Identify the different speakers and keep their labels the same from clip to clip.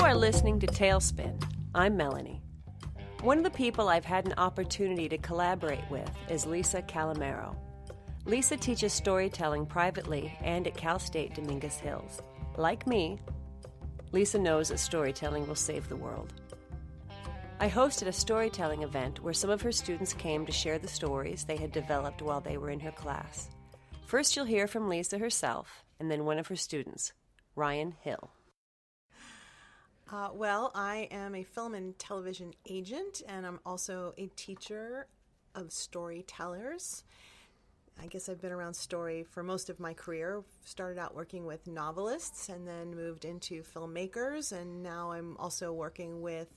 Speaker 1: are listening to Tailspin. I'm Melanie. One of the people I've had an opportunity to collaborate with is Lisa Calamaro. Lisa teaches storytelling privately and at Cal State Dominguez Hills. Like me, Lisa knows that storytelling will save the world. I hosted a storytelling event where some of her students came to share the stories they had developed while they were in her class. First, you'll hear from Lisa herself, and then one of her students, Ryan Hill.
Speaker 2: Well, I am a film and television agent, and I'm also a teacher of storytellers. I guess I've been around story for most of my career. Started out working with novelists and then moved into filmmakers, and now I'm also working with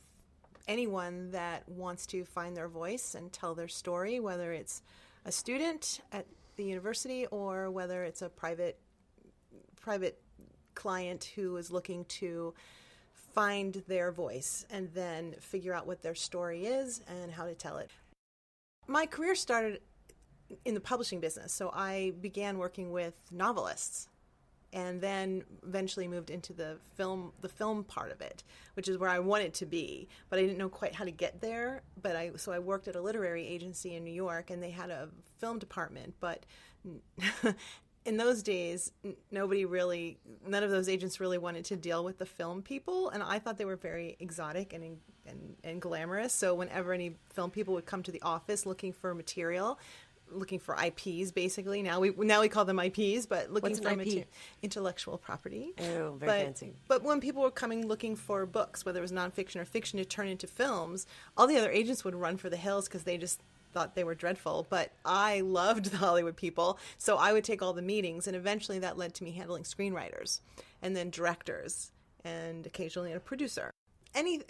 Speaker 2: anyone that wants to find their voice and tell their story, whether it's a student at the university or whether it's a private client who is looking to find their voice and then figure out what their story is and how to tell it. My career started in the publishing business, so I began working with novelists and then eventually moved into the film part of it, which is where I wanted to be, but I didn't know quite how to get there. So I worked at a literary agency in New York, and they had a film department, but in those days, none of those agents really wanted to deal with the film people, and I thought they were very exotic and glamorous. So whenever any film people would come to the office looking for material, looking for IPs, basically. Now we call them IPs, but looking for intellectual property.
Speaker 1: Oh, very fancy.
Speaker 2: But when people were coming looking for books, whether it was nonfiction or fiction, to turn into films, all the other agents would run for the hills because they just thought they were dreadful. But I loved the Hollywood people, so I would take all the meetings, and eventually that led to me handling screenwriters and then directors and occasionally a producer.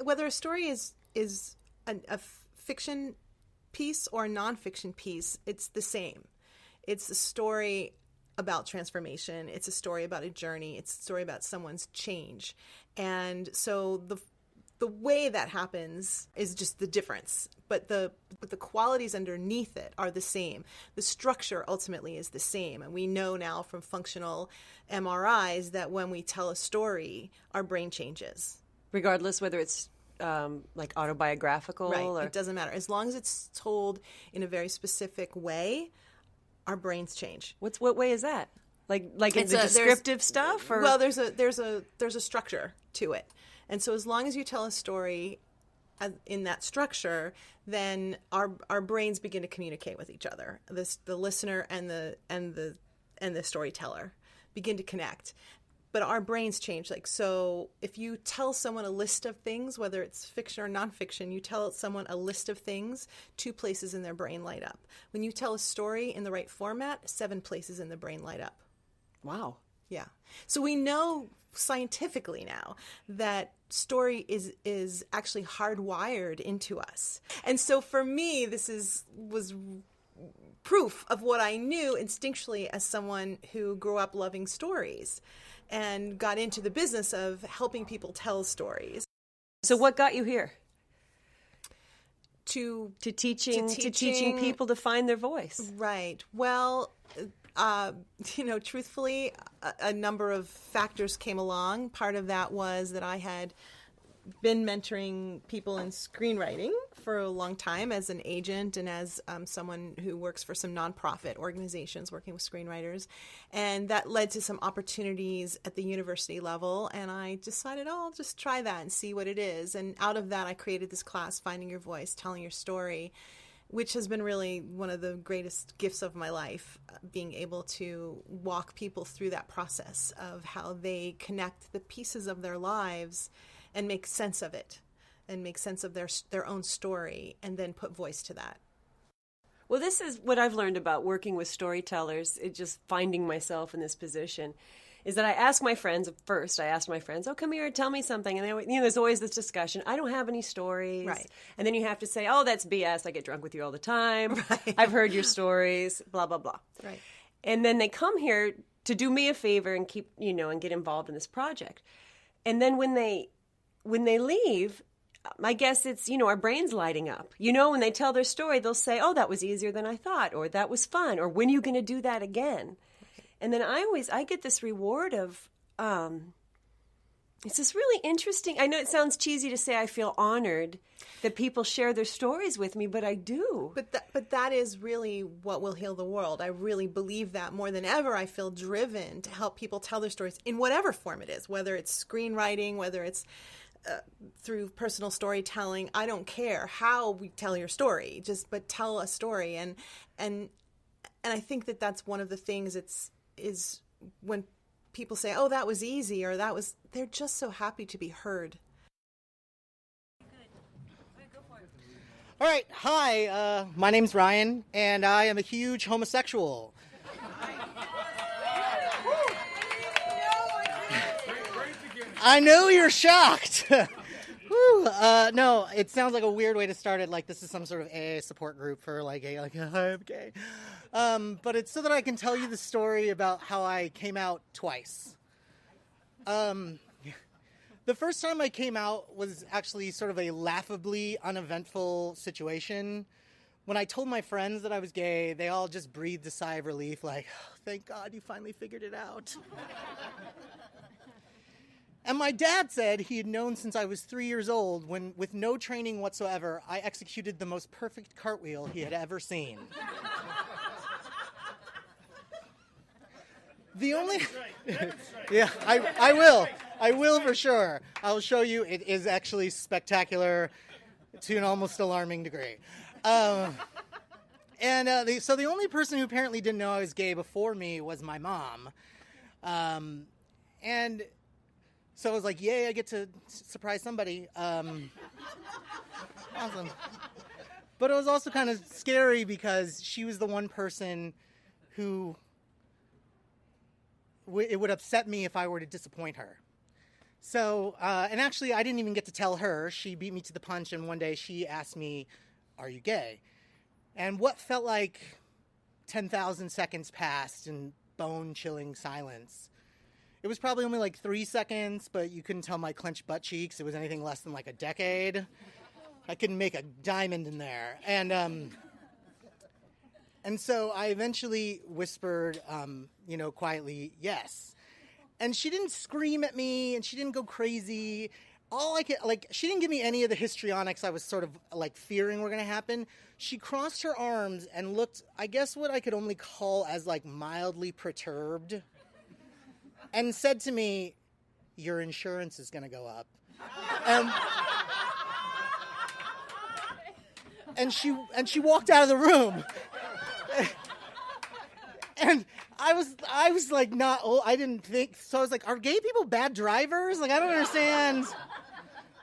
Speaker 2: Whether a story is a fiction piece or a nonfiction piece, it's the same. It's a story about transformation. It's a story about a journey. It's a story about someone's change. And so the way that happens is just the difference. But the qualities underneath it are the same. The structure ultimately is the same. And we know now from functional MRIs that when we tell a story, our brain changes.
Speaker 1: Regardless whether it's like autobiographical?
Speaker 2: Right,
Speaker 1: or...
Speaker 2: It doesn't matter. As long as it's told in a very specific way, our brains change.
Speaker 1: What way is that? Like it's the descriptive stuff? Or?
Speaker 2: Well, there's a structure to it. And so as long as you tell a story in that structure, then our brains begin to communicate with each other. The listener and the storyteller begin to connect. But our brains change. So if you tell someone a list of things, whether it's fiction or nonfiction, you tell someone a list of things, 2 places in their brain light up. When you tell a story in the right format, 7 places in the brain light up.
Speaker 1: Wow.
Speaker 2: Yeah. So we know scientifically now that story is actually hardwired into us. And so for me, this was proof of what I knew instinctually as someone who grew up loving stories and got into the business of helping people tell stories.
Speaker 1: So what got you here?
Speaker 2: To
Speaker 1: teaching people to find their voice.
Speaker 2: Right. Well, truthfully, a number of factors came along. Part of that was that I had been mentoring people in screenwriting for a long time as an agent and as someone who works for some nonprofit organizations working with screenwriters. And that led to some opportunities at the university level. And I decided, I'll just try that and see what it is. And out of that, I created this class, Finding Your Voice, Telling Your Story, which has been really one of the greatest gifts of my life, being able to walk people through that process of how they connect the pieces of their lives and make sense of it, and make sense of their own story, and then put voice to that.
Speaker 1: Well, this is what I've learned about working with storytellers, just finding myself in this position, is that I ask my friends, oh, come here, tell me something. And there's always this discussion. I don't have any stories.
Speaker 2: Right.
Speaker 1: And then you have to say, oh, that's BS. I get drunk with you all the time.
Speaker 2: Right.
Speaker 1: I've heard your stories, blah, blah, blah.
Speaker 2: Right.
Speaker 1: And then they come here to do me a favor and keep, and get involved in this project. And then when they leave, I guess it's, our brains lighting up. When they tell their story, they'll say, oh, that was easier than I thought, or that was fun, or when are you going to do that again? And then I get this reward of It's just really interesting. I know it sounds cheesy to say I feel honored that people share their stories with me, but I do.
Speaker 2: But that is really what will heal the world. I really believe that more than ever. I feel driven to help people tell their stories in whatever form it is, whether it's screenwriting, whether it's through personal storytelling. I don't care how we tell your story, but tell a story. And I think that that's one of the things is when people say, "Oh, that was easy," or they're just so happy to be heard.
Speaker 3: All right, hi, my name's Ryan, and I am a huge homosexual. I know you're shocked. No, it sounds like a weird way to start it, like this is some sort of AA support group for like gay, like I'm gay. But it's so that I can tell you the story about how I came out twice. The first time I came out was actually sort of a laughably uneventful situation. When I told my friends that I was gay, they all just breathed a sigh of relief, like, oh, thank God you finally figured it out. And my dad said he had known since I was 3 years old when, with no training whatsoever, I executed the most perfect cartwheel he had ever seen. The only... Yeah, I will. I will for sure. I'll show you. It is actually spectacular to an almost alarming degree. So the only person who apparently didn't know I was gay before me was my mom. And so I was like, yay, I get to surprise somebody. Awesome. But it was also kind of scary because she was the one person who... it would upset me if I were to disappoint her. So, and actually I didn't even get to tell her. She beat me to the punch, and one day she asked me, are you gay? And what felt like 10,000 seconds passed in bone-chilling silence. It was probably only like 3 seconds, but you couldn't tell my clenched butt cheeks. It was anything less than like a decade. I couldn't make a diamond in there. And so I eventually whispered, quietly, yes. And she didn't scream at me, and she didn't go crazy. She didn't give me any of the histrionics I was sort of, fearing were going to happen. She crossed her arms and looked, I guess what I could only call as, mildly perturbed, and said to me, your insurance is going to go up. And she walked out of the room. And I was like, not, I didn't think, so I was like, are gay people bad drivers? I don't understand.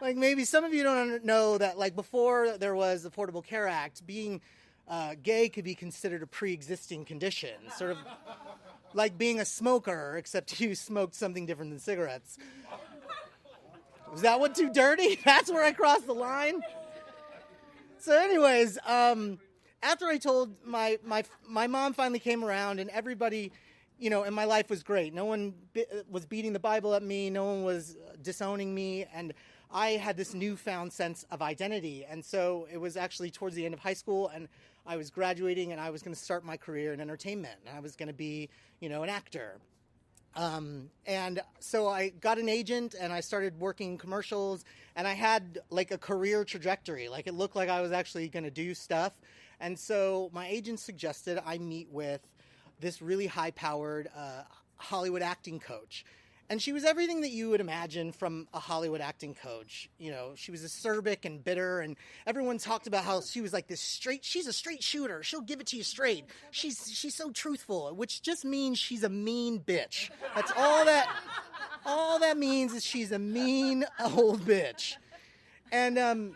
Speaker 3: Maybe some of you don't know that, before there was the Affordable Care Act, being gay could be considered a pre-existing condition, sort of like being a smoker, except you smoked something different than cigarettes. Was that one too dirty? That's where I crossed the line? So anyways, after I told my mom finally came around, and everybody, in my life was great. No one was beating the Bible at me. No one was disowning me. And I had this newfound sense of identity. And so it was actually towards the end of high school, and I was graduating, and I was going to start my career in entertainment. And I was going to be, an actor. And so I got an agent, and I started working commercials, and I had a career trajectory. It looked like I was actually going to do stuff. And so my agent suggested I meet with this really high-powered Hollywood acting coach. And she was everything that you would imagine from a Hollywood acting coach. She was acerbic and bitter, and everyone talked about how she was she's a straight shooter. She'll give it to you straight. She's so truthful, which just means she's a mean bitch. That's all that means is she's a mean old bitch. And,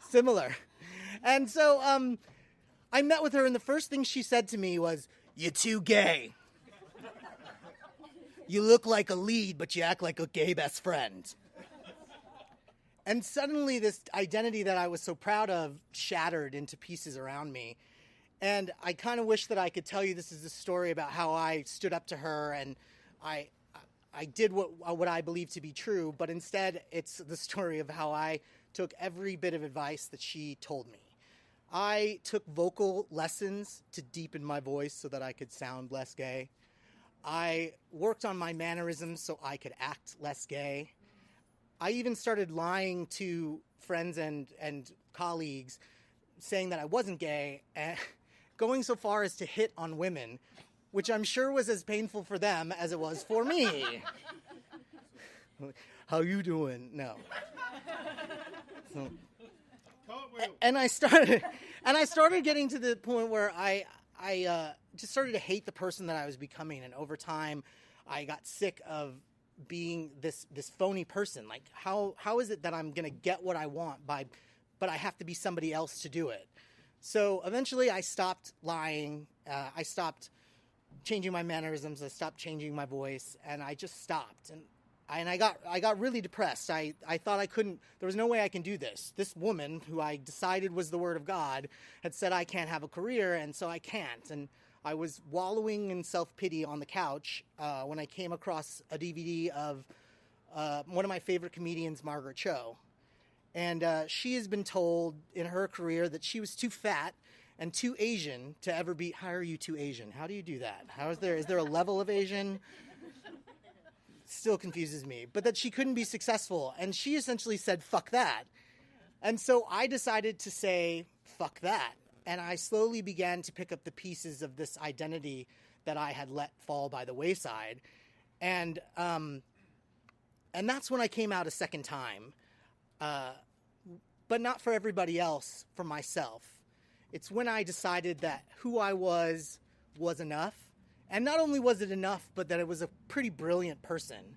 Speaker 3: similar. And so, I met with her, and the first thing she said to me was, "You're too gay. You look like a lead, but you act like a gay best friend." And suddenly this identity that I was so proud of shattered into pieces around me. And I kind of wish that I could tell you this is a story about how I stood up to her and I did what I believe to be true, but instead it's the story of how I took every bit of advice that she told me. I took vocal lessons to deepen my voice so that I could sound less gay. I worked on my mannerisms so I could act less gay. I even started lying to friends and colleagues, saying that I wasn't gay, and going so far as to hit on women, which I'm sure was as painful for them as it was for me. How you doing? No. So, and I started getting to the point where I just started to hate the person that I was becoming, and over time, I got sick of being this phony person. Like, how is it that I'm gonna get what I want but I have to be somebody else to do it? So eventually, I stopped lying. I stopped changing my mannerisms. I stopped changing my voice, and I just stopped. And I got really depressed. I thought I couldn't. There was no way I can do this. This woman, who I decided was the Word of God, had said I can't have a career, and so I can't. And I was wallowing in self-pity on the couch when I came across a DVD of one of my favorite comedians, Margaret Cho. And she has been told in her career that she was too fat and too Asian to ever be. How are you too Asian? How do you do that? Is there a level of Asian? Still confuses me. But that she couldn't be successful. And she essentially said, fuck that. And so I decided to say, fuck that. And I slowly began to pick up the pieces of this identity that I had let fall by the wayside. And that's when I came out a second time. But not for everybody else, for myself. It's when I decided that who I was enough. And not only was it enough, but that it was a pretty brilliant person.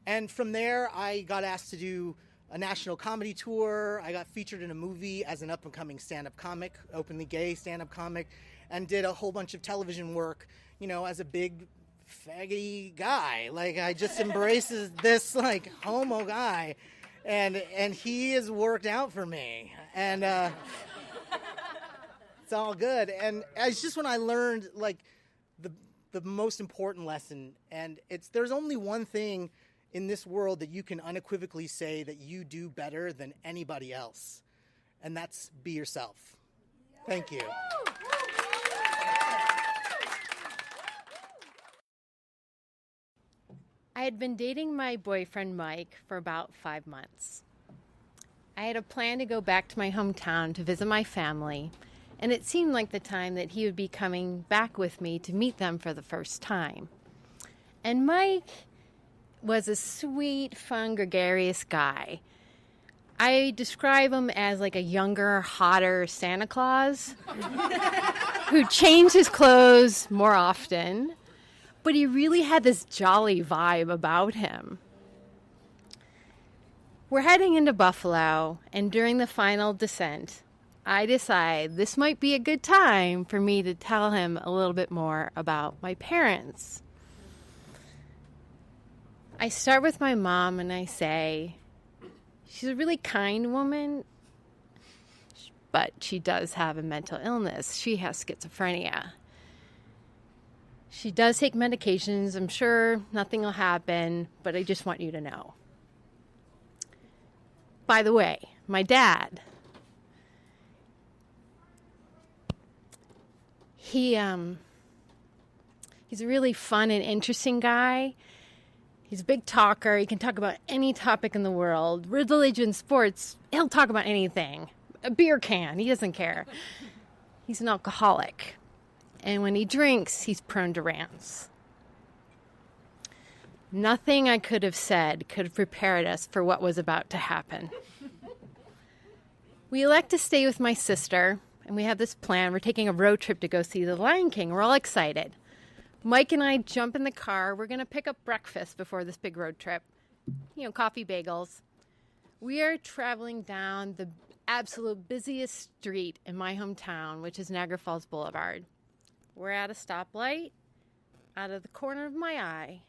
Speaker 3: And from there, I got asked to do a national comedy tour. I got featured in a movie as an up-and-coming stand-up comic, openly gay stand-up comic, and did a whole bunch of television work, as a big faggy guy. Like, I just embraces this, like, homo guy. And he has worked out for me. And it's all good. And it's just when I learned, like, the most important lesson. And there's only one thing in this world that you can unequivocally say that you do better than anybody else. And that's be yourself. Thank you.
Speaker 4: I had been dating my boyfriend, Mike, for about 5 months. I had a plan to go back to my hometown to visit my family, and it seemed like the time that he would be coming back with me to meet them for the first time. And Mike was a sweet, fun, gregarious guy. I describe him as like a younger, hotter Santa Claus who changed his clothes more often, but he really had this jolly vibe about him. We're heading into Buffalo, and during the final descent, I decide this might be a good time for me to tell him a little bit more about my parents. I start with my mom and I say, she's a really kind woman, but she does have a mental illness. She has schizophrenia. She does take medications. I'm sure nothing will happen, but I just want you to know. By the way, my dad, he's a really fun and interesting guy. He's a big talker. He can talk about any topic in the world. Religion, sports, he'll talk about anything. A beer can, he doesn't care. He's an alcoholic. And when he drinks, he's prone to rants. Nothing I could have said could have prepared us for what was about to happen. We elect to stay with my sister, and we have this plan. We're taking a road trip to go see The Lion King. We're all excited. Mike and I jump in the car. We're going to pick up breakfast before this big road trip. Coffee, bagels. We are traveling down the absolute busiest street in my hometown, which is Niagara Falls Boulevard. We're at a stoplight. Out of the corner of my eye,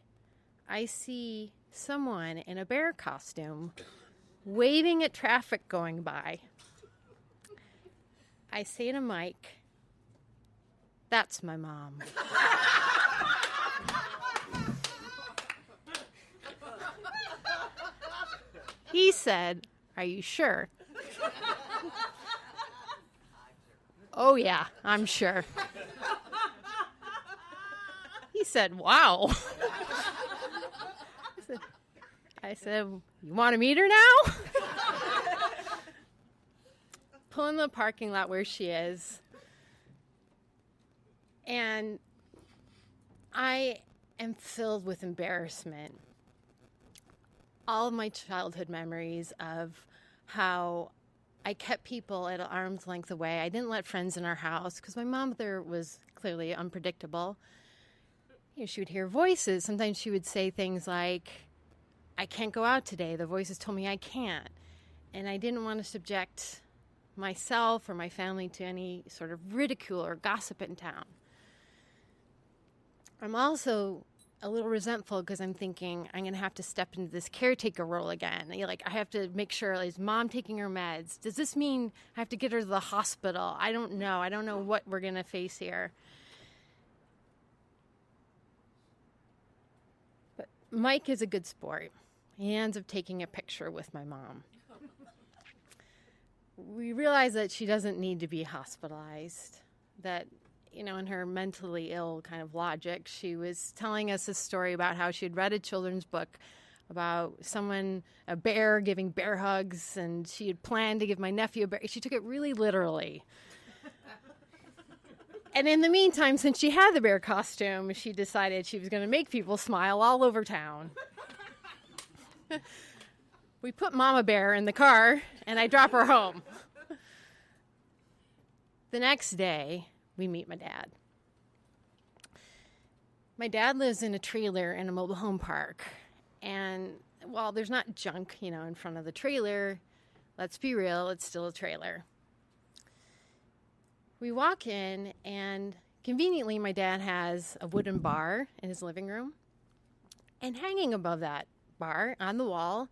Speaker 4: I see someone in a bear costume waving at traffic going by. I say to Mike, "That's my mom." He said, "Are you sure?" "Oh yeah, I'm sure." He said, wow. I said, you want to meet her now? Pull in the parking lot where she is. And I am filled with embarrassment. All of my childhood memories of how I kept people at arm's length away. I didn't let friends in our house because my mother was clearly unpredictable. She would hear voices. Sometimes she would say things like, I can't go out today. The voices told me I can't. And I didn't want to subject myself or my family to any sort of ridicule or gossip in town. I'm also a little resentful because I'm thinking I'm going to have to step into this caretaker role again. I have to make sure, is mom taking her meds? Does this mean I have to get her to the hospital? I don't know. I don't know what we're going to face here. But Mike is a good sport. He ends up taking a picture with my mom. We realize that she doesn't need to be hospitalized, that in her mentally ill kind of logic, she was telling us a story about how she had read a children's book about a bear giving bear hugs, and she had planned to give my nephew a bear. She took it really literally. And in the meantime, since she had the bear costume, she decided she was going to make people smile all over town. We put Mama Bear in the car, and I drop her home. The next day, we meet my dad. My dad lives in a trailer in a mobile home park. And while there's not junk, in front of the trailer, let's be real, it's still a trailer. We walk in, and conveniently, my dad has a wooden bar in his living room. And hanging above that bar on the wall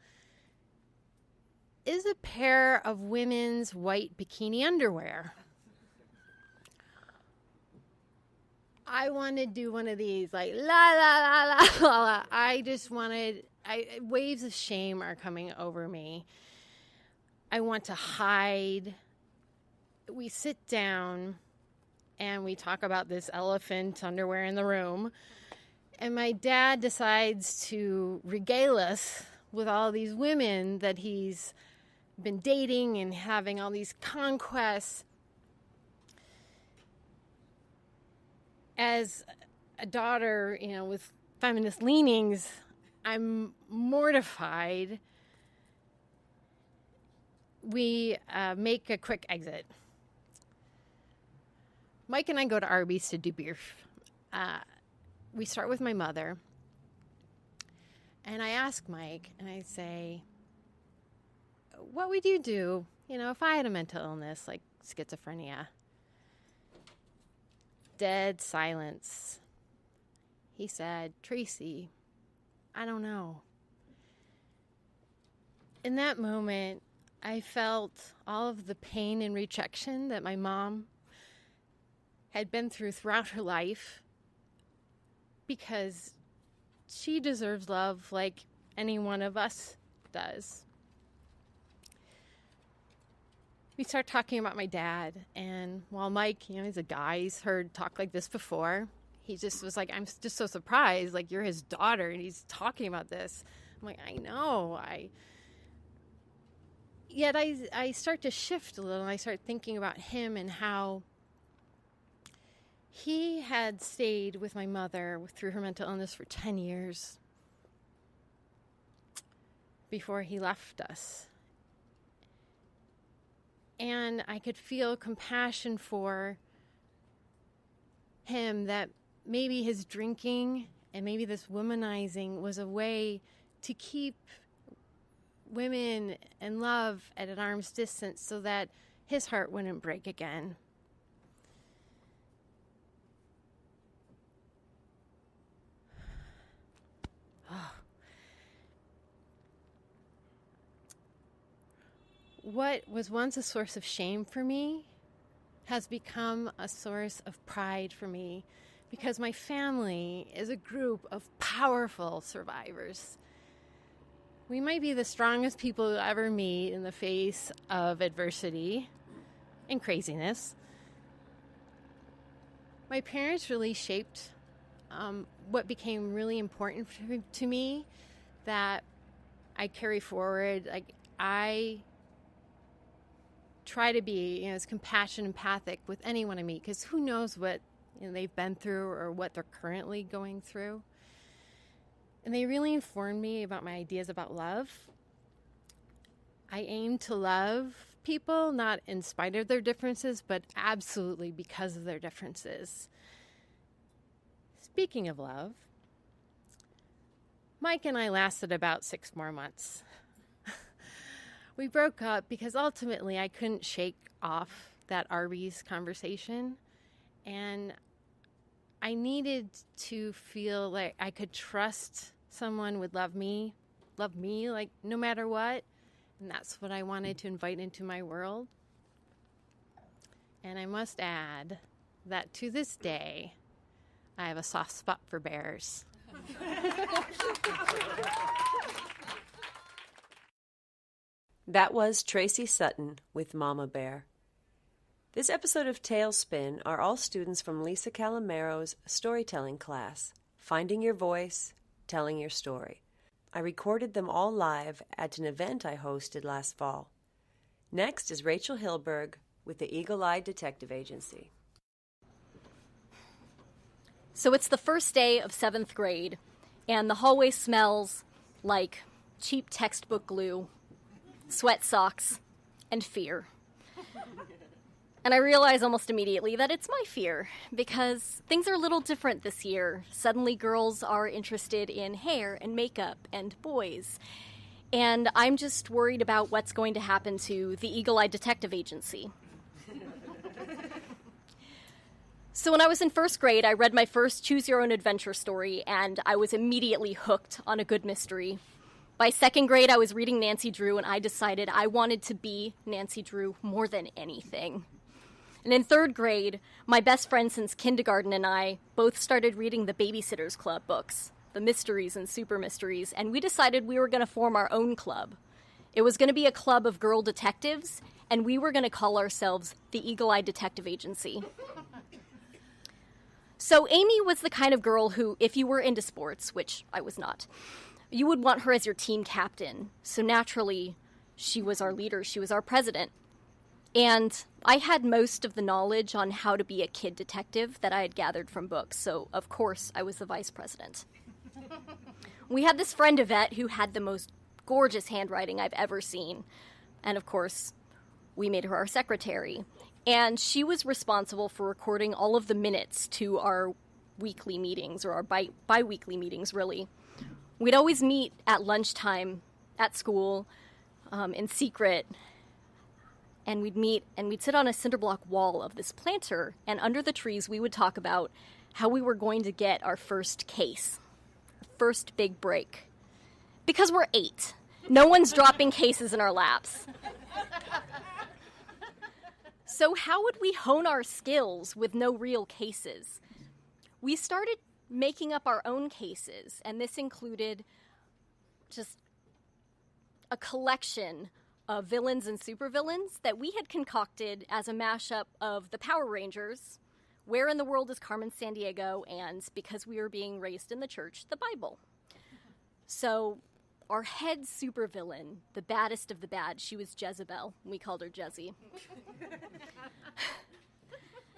Speaker 4: is a pair of women's white bikini underwear. I want to do one of these, like, la, la, la, la, la, la. Waves of shame are coming over me. I want to hide. We sit down and we talk about this elephant underwear in the room. And my dad decides to regale us with all these women that he's been dating and having all these conquests. As a daughter, with feminist leanings, I'm mortified. We make a quick exit. Mike and I go to Arby's to do beef. We start with my mother. And I ask Mike, and I say, what would you do, if I had a mental illness like schizophrenia? Dead silence. He said, Tracy, I don't know. In that moment, I felt all of the pain and rejection that my mom had been through throughout her life, because she deserves love like any one of us does. We start talking about my dad, and while Mike, he's a guy, he's heard talk like this before, he just was like, I'm just so surprised, like, you're his daughter, and he's talking about this. I'm like, I know, Yet I start to shift a little, and I start thinking about him and how he had stayed with my mother through her mental illness for 10 years before he left us. And I could feel compassion for him, that maybe his drinking and maybe this womanizing was a way to keep women and love at an arm's distance so that his heart wouldn't break again. What was once a source of shame for me has become a source of pride for me, because my family is a group of powerful survivors. We might be the strongest people you'll ever meet in the face of adversity and craziness. My parents really shaped what became really important to me that I carry forward. Like, I try to be, as compassionate and empathic with anyone I meet, because who knows what they've been through or what they're currently going through. And they really informed me about my ideas about love. I aim to love people, not in spite of their differences, but absolutely because of their differences. Speaking of love, Mike and I lasted about 6 more months. We broke up because ultimately I couldn't shake off that Arby's conversation, and I needed to feel like I could trust someone would love me like no matter what, and that's what I wanted to invite into my world. And I must add that to this day, I have a soft spot for bears.
Speaker 1: That was Tracy Sutton with Mama Bear. This episode of Tailspin are all students from Lisa Calamaro's storytelling class, Finding Your Voice, Telling Your Story. I recorded them all live at an event I hosted last fall. Next is Rachel Hilberg with the Eagle Eye Detective Agency.
Speaker 5: So it's the first day of 7th grade, and the hallway smells like cheap textbook glue, sweat socks, and fear. And I realize almost immediately that it's my fear, because things are a little different this year. Suddenly girls are interested in hair and makeup and boys. And I'm just worried about what's going to happen to the Eagle Eye Detective Agency. So when I was in 1st grade, I read my first Choose Your Own Adventure story, and I was immediately hooked on a good mystery. By 2nd grade, I was reading Nancy Drew, and I decided I wanted to be Nancy Drew more than anything. And in 3rd grade, my best friend since kindergarten and I both started reading the Babysitter's Club books, the mysteries and super mysteries, and we decided we were going to form our own club. It was going to be a club of girl detectives, and we were going to call ourselves the Eagle Eye Detective Agency. So Amy was the kind of girl who, if you were into sports, which I was not, you would want her as your team captain. So naturally, she was our leader. She was our president. And I had most of the knowledge on how to be a kid detective that I had gathered from books. So, of course, I was the vice president. We had this friend, Yvette, who had the most gorgeous handwriting I've ever seen. And, of course, we made her our secretary. And she was responsible for recording all of the minutes to our weekly meetings, or our bi-weekly meetings, really. We'd always meet at lunchtime at school in secret, and we'd meet and we'd sit on a cinder block wall of this planter, and under the trees we would talk about how we were going to get our first case, our first big break. Because we're 8. No one's dropping cases in our laps. So how would we hone our skills with no real cases? We started making up our own cases, and this included just a collection of villains and supervillains that we had concocted as a mashup of the Power Rangers, Where in the World is Carmen Sandiego, and, because we were being raised in the church, the Bible. So our head supervillain, the baddest of the bad, she was Jezebel. We called her Jezzy.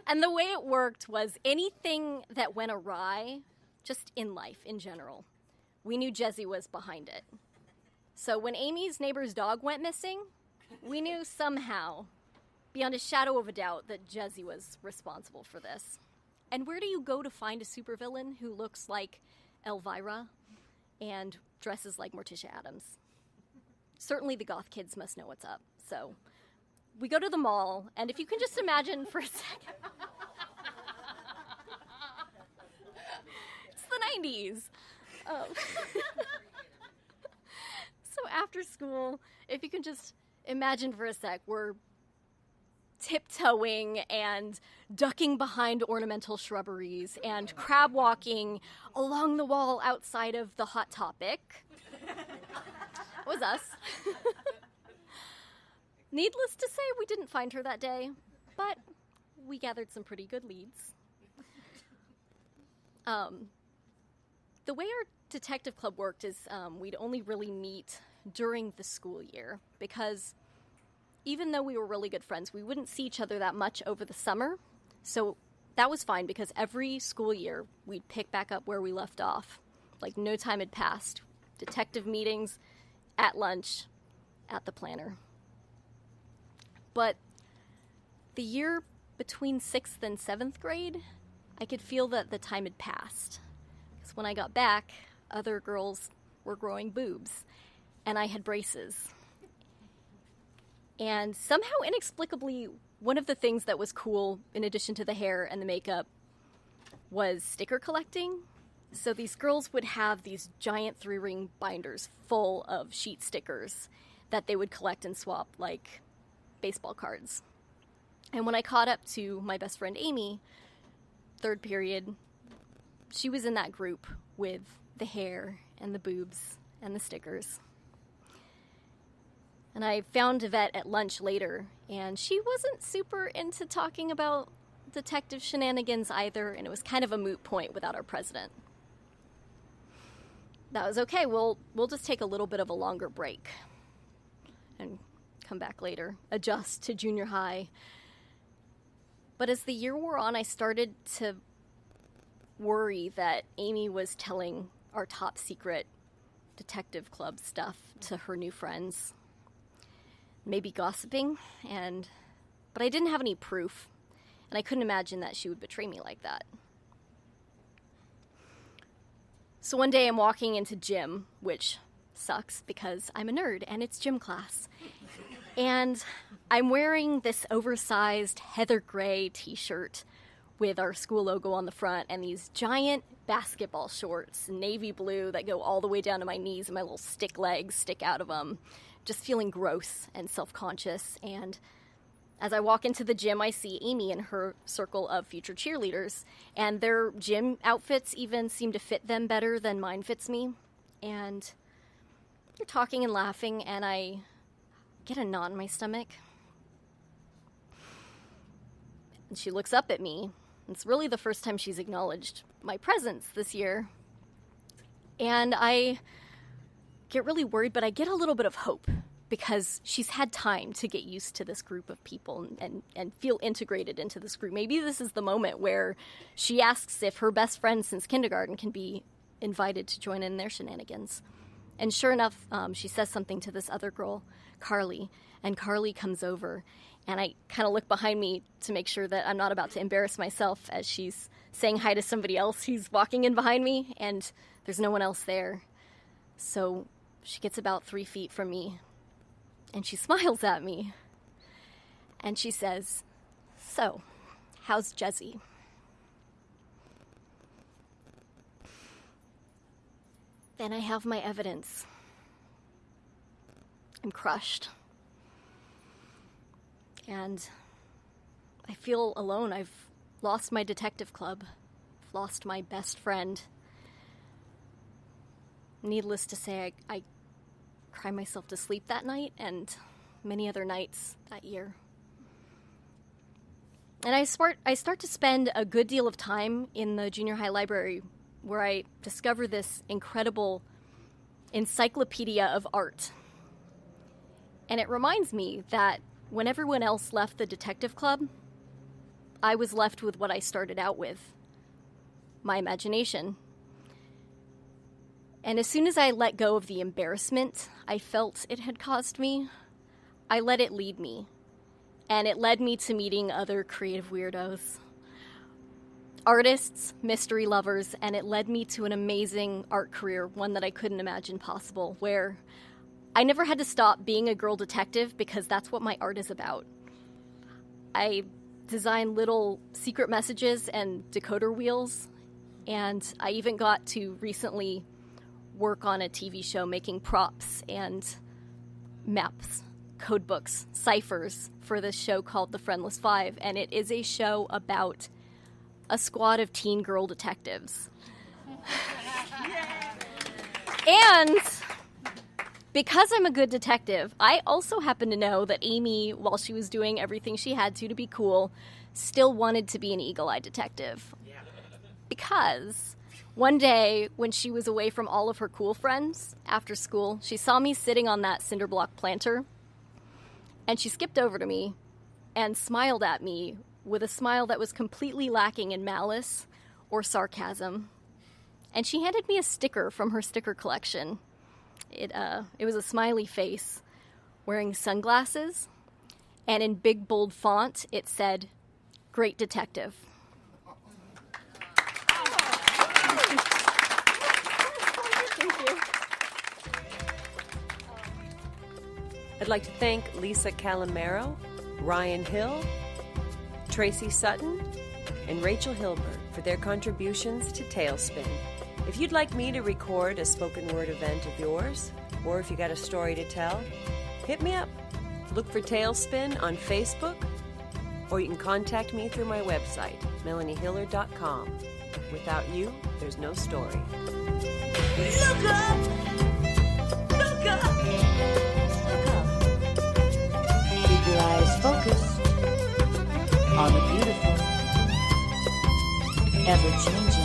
Speaker 5: And the way it worked was anything that went awry, just in life in general, we knew Jezzy was behind it. So when Amy's neighbor's dog went missing, we knew somehow, beyond a shadow of a doubt, that Jezzy was responsible for this. And where do you go to find a supervillain who looks like Elvira and dresses like Morticia Addams? Certainly the goth kids must know what's up. So we go to the mall, and if you can just imagine for a second. It's the 90s. So after school, if you can just imagine for a sec, we're tiptoeing and ducking behind ornamental shrubberies and crab walking along the wall outside of the Hot Topic. It was us. Needless to say, we didn't find her that day, but we gathered some pretty good leads. The way our detective club worked is we'd only really meet during the school year because even though we were really good friends, we wouldn't see each other that much over the summer. So that was fine because every school year we'd pick back up where we left off. Like no time had passed. Detective meetings, at lunch, at the planner. But the year between 6th and 7th grade, I could feel that the time had passed. Because when I got back, other girls were growing boobs, and I had braces. And somehow, inexplicably, one of the things that was cool, in addition to the hair and the makeup, was sticker collecting. So these girls would have these giant 3-ring binders full of sheet stickers that they would collect and swap like baseball cards. And when I caught up to my best friend Amy, 3rd period, she was in that group with the hair and the boobs and the stickers. And I found Yvette at lunch later, and she wasn't super into talking about detective shenanigans either, and it was kind of a moot point without our president. That was okay. We'll just take a little bit of a longer break and come back later, adjust to junior high. But as the year wore on, I started to worry that Amy was telling our top secret detective club stuff to her new friends. Maybe gossiping, but I didn't have any proof, and I couldn't imagine that she would betray me like that. So one day I'm walking into gym, which sucks because I'm a nerd and it's gym class. And I'm wearing this oversized heather gray t-shirt with our school logo on the front and these giant basketball shorts, navy blue, that go all the way down to my knees and my little stick legs stick out of them. Just feeling gross and self-conscious. And as I walk into the gym, I see Amy and her circle of future cheerleaders, and their gym outfits even seem to fit them better than mine fits me. And they're talking and laughing, and I get a knot in my stomach. And she looks up at me. It's really the first time she's acknowledged my presence this year. And I get really worried, but I get a little bit of hope because she's had time to get used to this group of people and feel integrated into this group. Maybe this is the moment where she asks if her best friend since kindergarten can be invited to join in their shenanigans. And sure enough, she says something to this other girl, Carly, and Carly comes over, and I kind of look behind me to make sure that I'm not about to embarrass myself as she's saying hi to somebody else who's walking in behind me, and there's no one else there. So she gets about 3 feet from me, and she smiles at me, and she says, "So, how's Jezzy?" Then I have my evidence. I'm crushed. And I feel alone. I've lost my detective club. I've lost my best friend. Needless to say, I cry myself to sleep that night and many other nights that year. And I start to spend a good deal of time in the junior high library where I discover this incredible encyclopedia of art. And it reminds me that when everyone else left the detective club, I was left with what I started out with, my imagination. And as soon as I let go of the embarrassment I felt it had caused me, I let it lead me. And it led me to meeting other creative weirdos, artists, mystery lovers, and it led me to an amazing art career, one that I couldn't imagine possible, where I never had to stop being a girl detective because that's what my art is about. I design little secret messages and decoder wheels, and I even got to recently work on a TV show making props and maps, code books, ciphers for this show called The Friendless Five, and it is a show about a squad of teen girl detectives. And because I'm a good detective, I also happen to know that Amy, while she was doing everything she had to be cool, still wanted to be an eagle-eyed detective. Because One day, when she was away from all of her cool friends after school, she saw me sitting on that cinder block planter, and she skipped over to me and smiled at me with a smile that was completely lacking in malice or sarcasm. And she handed me a sticker from her sticker collection. It was a smiley face wearing sunglasses, and in big, bold font, it said, "Great Detective."
Speaker 1: I'd like to thank Lisa Calamaro, Ryan Hill, Tracy Sutton, and Rachel Hilbert for their contributions to Tailspin. If you'd like me to record a spoken word event of yours, or if you got a story to tell, hit me up. Look for Tailspin on Facebook, or you can contact me through my website, melaniehiller.com. Without you, there's no story. Look up! Look up! Look up.
Speaker 6: Keep your eyes focused on the beautiful, ever-changing